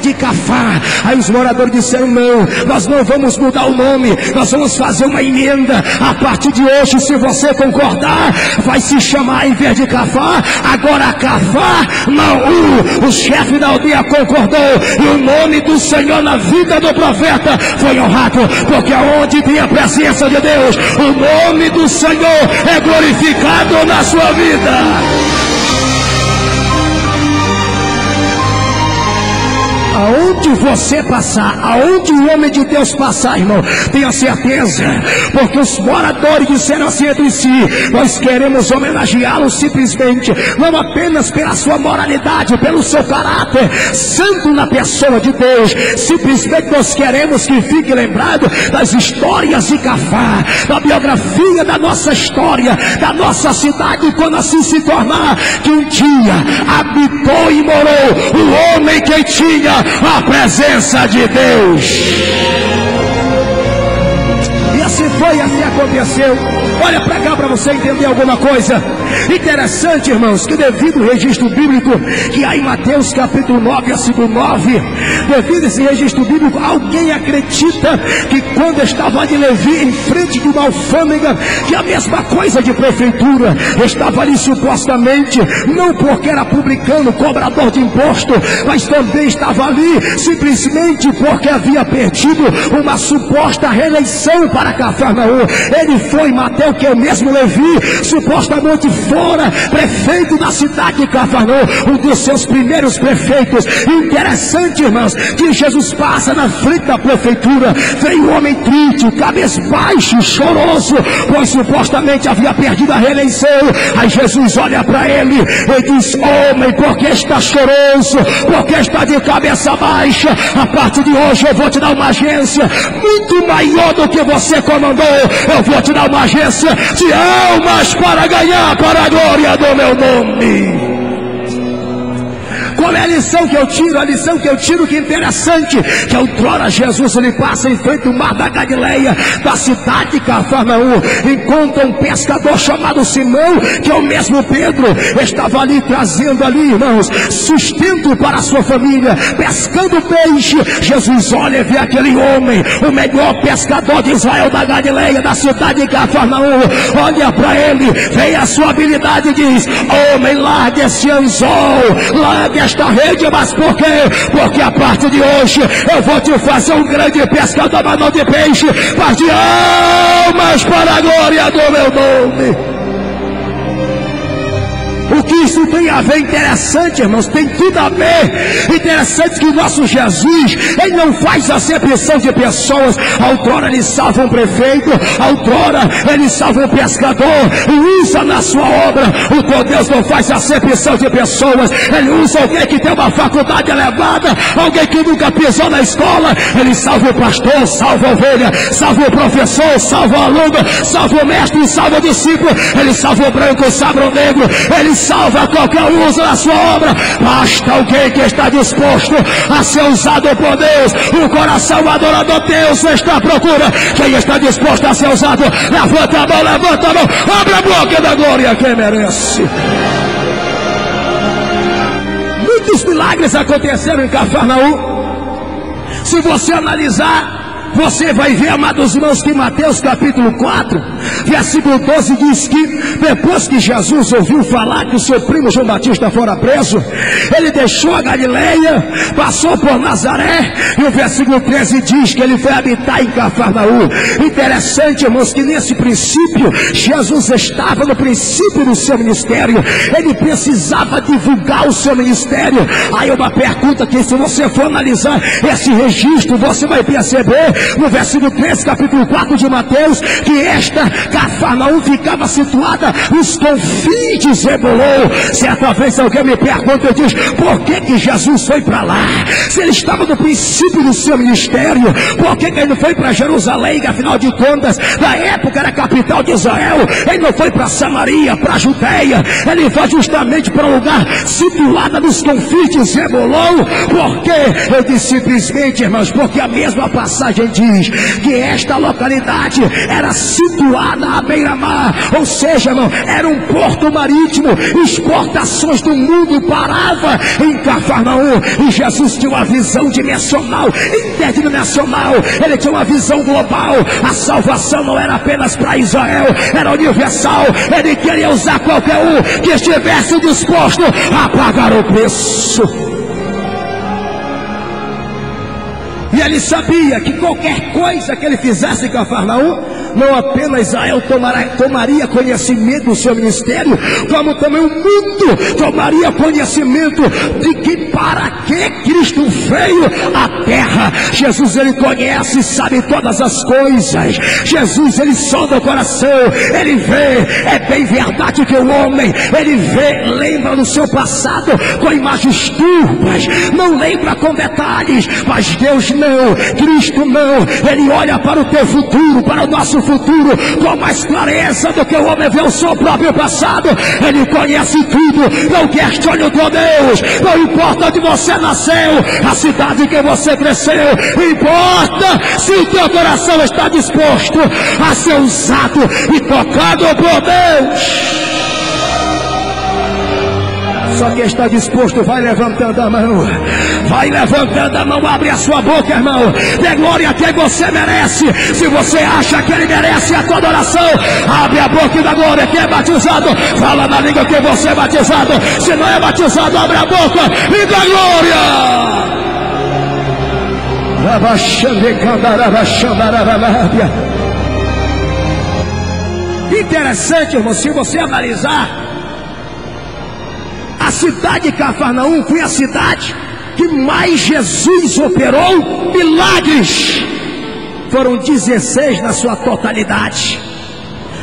de Cafá. Aí os moradores disseram: não, nós não vamos mudar o nome, nós vamos fazer uma emenda. A partir de hoje, se você concordar, vai se chamar, em vez de Cafá, agora Cafá Naú. O chefe da aldeia concordou, e o nome do Senhor na vida do profeta foi honrado, porque aonde tem a presença de Deus, o nome do Senhor é glorificado na sua vida. Aonde você passar, aonde o homem de Deus passar, irmão, tenha certeza, porque os moradores disseram assim entre si: nós queremos homenageá-lo simplesmente, não apenas pela sua moralidade, pelo seu caráter santo na pessoa de Deus, simplesmente nós queremos que fique lembrado das histórias de Cafá, da biografia da nossa história, da nossa cidade, quando assim se tornar que um dia habitou e morou o homem que tinha a presença de Deus. E assim foi, assim aconteceu. Olha para cá para você entender alguma coisa. Interessante, irmãos, que devido ao registro bíblico que há em Mateus capítulo 9, versículo 9, devido a esse registro bíblico, alguém acredita que quando estava ali Levi em frente de uma alfândega, que a mesma coisa de prefeitura, estava ali supostamente, não porque era publicano, cobrador de imposto, mas também estava ali simplesmente porque havia perdido uma suposta reeleição para Cafarnaum. Ele foi, Mateus, que é o mesmo Levi, supostamente fora prefeito da cidade de Cafarnaum, um dos seus primeiros prefeitos. Interessante, irmãos, que Jesus passa na frente da prefeitura, veio um homem triste, cabisbaixo, choroso, pois supostamente havia perdido a reeleição. Aí Jesus olha para ele e diz: homem, por que está choroso? Por que está de cabeça baixa? A partir de hoje eu vou te dar uma agência muito maior do que você comandou. Eu vou te dar uma agência de almas para ganhar para a glória do meu nome. Qual é a lição que eu tiro? A lição que eu tiro, que é interessante, que outrora Jesus ele passa em frente do mar da Galileia, da cidade de Cafarnaum, encontra um pescador chamado Simão, que é o mesmo Pedro, estava ali trazendo ali, irmãos, sustento para a sua família, pescando peixe. Jesus olha e vê aquele homem, o melhor pescador de Israel, da Galileia, da cidade de Cafarnaum, olha para ele, vê a sua habilidade e diz: homem, largue esse anzol, largue esta rede. Mas por quê? Porque a partir de hoje eu vou te fazer um grande pescador, mas não de peixe, mas de almas para a glória do meu nome. O que isso tem a ver? Interessante, irmãos, tem tudo a ver. Interessante que o nosso Jesus, ele não faz acepção de pessoas. Outrora ele salva um prefeito, outrora ele salva um pescador, e usa na sua obra. O teu Deus não faz acepção de pessoas. Ele usa alguém que tem uma faculdade elevada, alguém que nunca pisou na escola. Ele salva o pastor, salva a ovelha, salva o professor, salva o aluno, salva o mestre, salva o discípulo. Ele salva o branco, salva o negro. Ele salva qualquer uso na sua obra. Basta alguém que está disposto a ser usado por Deus. O coração adorador Deus está à procura. Quem está disposto a ser usado, levanta a mão, levanta a mão, abre a boca da glória, quem merece. Muitos milagres aconteceram em Cafarnaum. Se você analisar, você vai ver, amados irmãos, que Mateus capítulo 4, versículo 12 diz que depois que Jesus ouviu falar que o seu primo João Batista fora preso, ele deixou a Galileia, passou por Nazaré, e o versículo 13 diz que ele foi habitar em Cafarnaum. Interessante, irmãos, que nesse princípio Jesus estava no princípio do seu ministério. Ele precisava divulgar o seu ministério. Aí uma pergunta que, se você for analisar esse registro, você vai perceber no versículo 13, capítulo 4 de Mateus, que esta Cafarnaum ficava situada nos confins de Zebulon. Certa vez alguém me pergunta e diz: por que Jesus foi para lá? Se ele estava no princípio do seu ministério, por que ele não foi para Jerusalém, que afinal de contas, na época era a capital de Israel? Ele não foi para Samaria, para a Judeia, ele foi justamente para um lugar situado nos confins de Zebulon. Por quê? Eu disse simplesmente, irmãos, porque a mesma passagem diz que esta localidade era situada à beira-mar, ou seja, irmão, era um porto marítimo, exportações do mundo paravam em Cafarnaum, e Jesus tinha uma visão dimensional, interdimensional, ele tinha uma visão global. A salvação não era apenas para Israel, era universal. Ele queria usar qualquer um que estivesse disposto a pagar o preço. E ele sabia que qualquer coisa que ele fizesse em Cafarnaum, não apenas Israel tomaria conhecimento do seu ministério, como também o mundo tomaria conhecimento de que para que Cristo veio à terra. Jesus, ele conhece e sabe todas as coisas. Jesus, ele sonda o coração, ele vê. É bem verdade que o homem, ele vê, lembra do seu passado com imagens turvas, não lembra com detalhes, mas Deus não, Cristo não. Ele olha para o teu futuro, para o nosso futuro, com mais clareza do que o homem vê o seu próprio passado. Ele conhece tudo. Não questione o teu Deus. Não importa onde você nasceu, a cidade que você cresceu, importa se o teu coração está disposto a ser usado e tocado por Deus. Só quem está disposto vai levantando a mão. Vai levantando a mão, abre a sua boca, irmão. Dê glória a quem você merece. Se você acha que ele merece a tua adoração, abre a boca e dá glória. Quem é batizado, fala na língua que você é batizado. Se não é batizado, abre a boca e dá glória. Interessante, irmão, se você analisar, a cidade de Cafarnaum foi a cidade que mais Jesus operou milagres. Foram 16 na sua totalidade.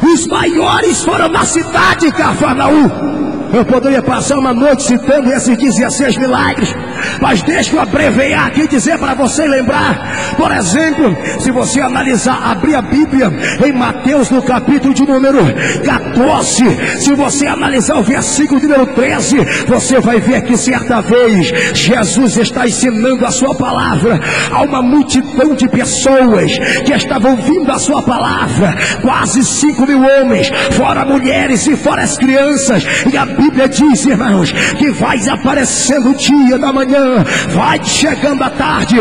Os maiores foram na cidade de Cafarnaum. Eu poderia passar uma noite citando esses 16 milagres, mas deixa eu abreviar aqui e dizer para você lembrar. Por exemplo, se você analisar, abrir a Bíblia em Mateus no capítulo de número 14, se você analisar o versículo número 13, você vai ver que certa vez Jesus está ensinando a sua palavra a uma multidão de pessoas que estavam ouvindo a sua palavra, quase 5.000 homens, fora mulheres e fora as crianças. E a Bíblia diz, irmãos, que vai aparecendo o dia da manhã, vai chegando a tarde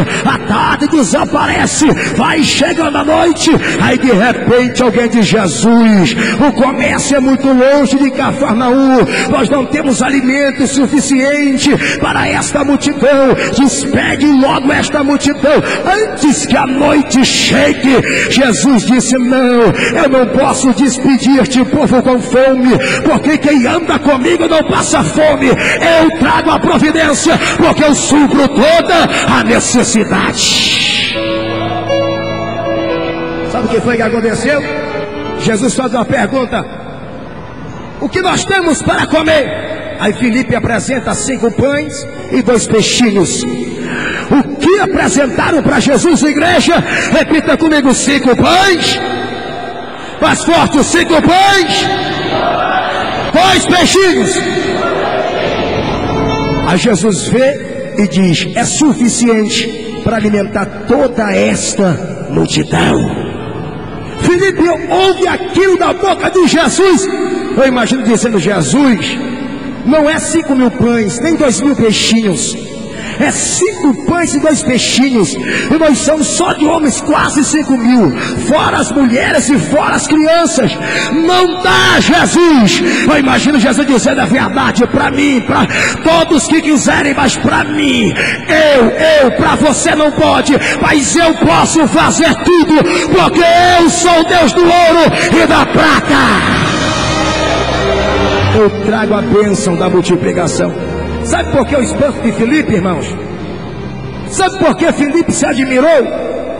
desaparece, vai chegando a noite, aí de repente alguém diz: Jesus, o comércio é muito longe de Cafarnaum, nós não temos alimento suficiente para esta multidão, despede logo esta multidão antes que a noite chegue. Jesus disse: não, eu não posso despedir-te, povo com fome, porque quem anda comigo não passa fome. Eu trago a providência, porque eu supro toda a necessidade. Sabe o que foi que aconteceu? Jesus faz uma pergunta: o que nós temos para comer? Aí Filipe apresenta 5 pães e 2 peixinhos. O que apresentaram para Jesus na igreja? Repita comigo: 5 pães. Mais forte: 5 pães, 2 peixinhos. Aí Jesus vê e diz: é suficiente para alimentar toda esta multidão. Filipe ouve aquilo da boca de Jesus. Eu imagino dizendo: Jesus, não é 5.000 pães, nem 2.000 peixinhos, é 5 pães e 2 peixinhos, e nós somos só de homens quase 5.000, fora as mulheres e fora as crianças. Não dá, Jesus. Eu imagino Jesus dizendo: é verdade, para mim, para todos que quiserem, mas para mim, para você não pode, mas eu posso fazer tudo, porque eu sou o Deus do ouro e da prata. Eu trago a bênção da multiplicação. Sabe por que o espanto de Filipe, irmãos? Sabe por que Filipe se admirou?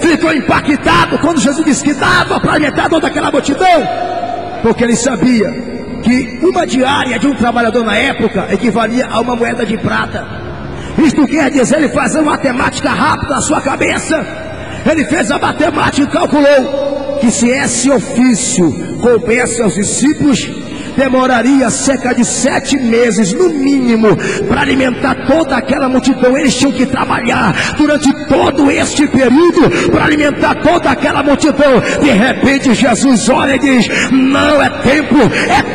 Ficou impactado quando Jesus disse que dava para alimentar toda aquela multidão? Porque ele sabia que uma diária de um trabalhador na época equivalia a uma moeda de prata. Isto quer dizer, ele fazia uma matemática rápida na sua cabeça. Ele fez a matemática e calculou que se esse ofício coubesse aos discípulos, demoraria cerca de 7 meses, no mínimo, para alimentar toda aquela multidão. Eles tinham que trabalhar durante todo este período para alimentar toda aquela multidão. De repente Jesus olha e diz: não é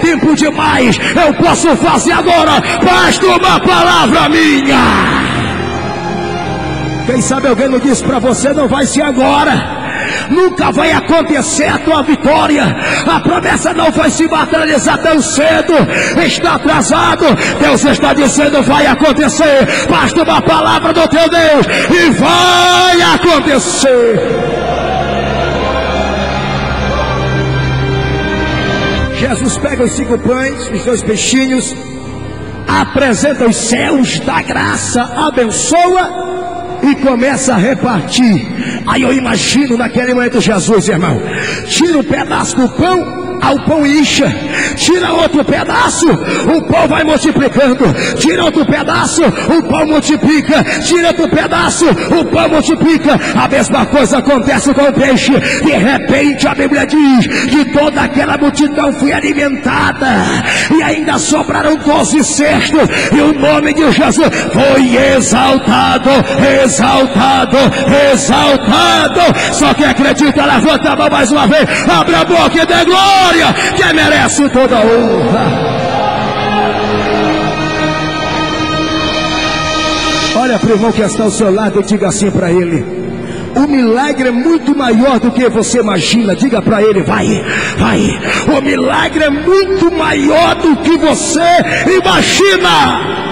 tempo demais, eu posso fazer agora, basta uma palavra minha. Quem sabe alguém não disse para você: não vai ser agora, nunca vai acontecer a tua vitória, a promessa não vai se materializar tão cedo, está atrasado. Deus está dizendo: vai acontecer, basta uma palavra do teu Deus e vai acontecer. Jesus pega os 5 pães, os 2 peixinhos, apresenta os céus da graça, abençoa e começa a repartir. Aí eu imagino naquele momento Jesus, irmão, tira um pedaço do pão, o pão incha, tira outro pedaço, o pão vai multiplicando, tira outro pedaço, o pão multiplica, tira outro pedaço, o pão multiplica. A mesma coisa acontece com o peixe. De repente a Bíblia diz que toda aquela multidão foi alimentada e ainda sobraram 12 cestos, e o nome de Jesus foi exaltado, exaltado, exaltado. Só quem acredita, levanta a mão mais uma vez, abre a boca e dê glória, que merece toda a honra. Olha para o irmão que está ao seu lado e diga assim para ele: o milagre é muito maior do que você imagina. Diga para ele: vai. O milagre é muito maior do que você imagina.